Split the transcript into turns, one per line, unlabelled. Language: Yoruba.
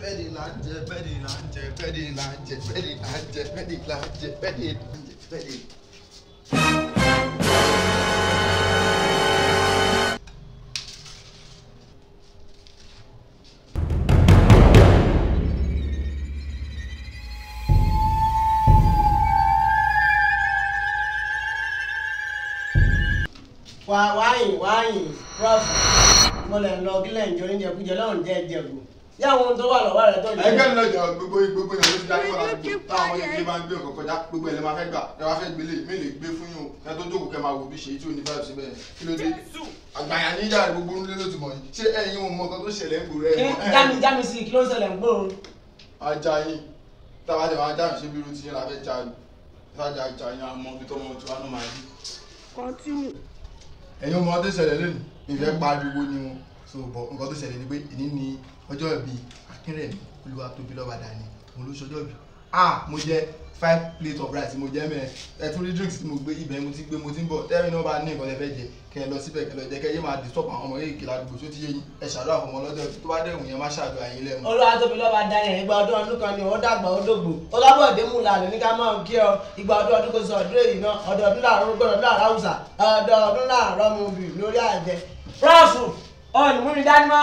bẹ́ẹ̀ni là ń jẹ bẹ́ẹ̀ni là ń jẹ bẹ́ẹ̀ni là ń jẹ bẹ́ẹ̀ni là ń jẹ bẹ́ẹ̀ni là ń jẹ bẹ́ẹ̀ni là ń jẹ bẹ́ẹ̀ni.
wáyìn prof mo lè lọ gílẹ̀ ìjọ ní jẹkújẹ lọ́rùn jẹ́ ìjẹ̀bù yá àwọn ohun tó wà lọ́wọ́ rẹ̀ tó jẹ́.
ẹgbẹ́ mi lọ́jọ́ gbogbo ìyàwó ti darí kọ́ra gbogbo táwọn ọmọdé ilé máa ń gbé ọkọ̀ kọjá gbogbo ẹ̀ lè máa fẹ́ gbà ẹ wá fẹ́ gbélé mi lè gbé fún yín o ẹ tó jókòó kẹ máa wò bí ṣe tí ò ní báyìí síbẹ̀ kí ló dé àgbàyà níjà gbogbo nílé ló ti mọ̀ yìí ṣé ẹ̀yin ò mọ nǹkan tó ṣẹlẹ̀ ń gbòòrò ẹ̀
jámi sí kí ló ń ṣẹlẹ̀ ń gbòòrò.
ajá yín táwa jẹ máa jáde ṣé bí irú ti yín la fẹ́ já ìtajà ìjà yín àmọ́ bí tọ́mọ tí wàá nù máa yí. ẹ̀yin ọmọ tó ṣẹlẹ̀ lónìí ìfẹ́ pariwo ni wọn so bọ̀ nǹkan tó ṣẹlẹ̀ ni pé ìní ni ọjọ́ ìbí Akínrẹ̀mí Olúwatóbilọ́ba Dání mo ló ṣọjọ́ ìbí mo jẹ 5 plate of rice mo jẹ mẹ́rin ẹ tún rí drinks tí mo gbé ibẹ̀ mo ti ń bọ̀ tẹ́rìn náà bá ní nǹkan tẹ́ fẹ́ jẹ kẹ́ ẹ lọ síbẹ̀ kẹ́ lọ jẹ kẹ́ yé máa disturb àwọn ọmọ yìí kìlá àdúgbò tó ti yé yín ẹ ṣàdúrà fún ọmọ lọ́jọ́ tó bá dẹ̀wùn yẹn má ṣàdúrà yín lẹ́mu.
Olúwatóbilọ́ba Dání ìgbà ọdún kan ni ó dàgbà ó dògbò Ọlábọ̀dé Múlàlẹ̀ ní ká máa kí ọ ìgbà ọdún kò sọ ọdún èyí náà ọdún láàárọ̀ gbọ́dọ̀ ọdún láàárọ̀ Haúsá ọdún láàárọ̀ mọ̀bì lórí àjẹ. Prof ọ̀nì múni dání mọ́.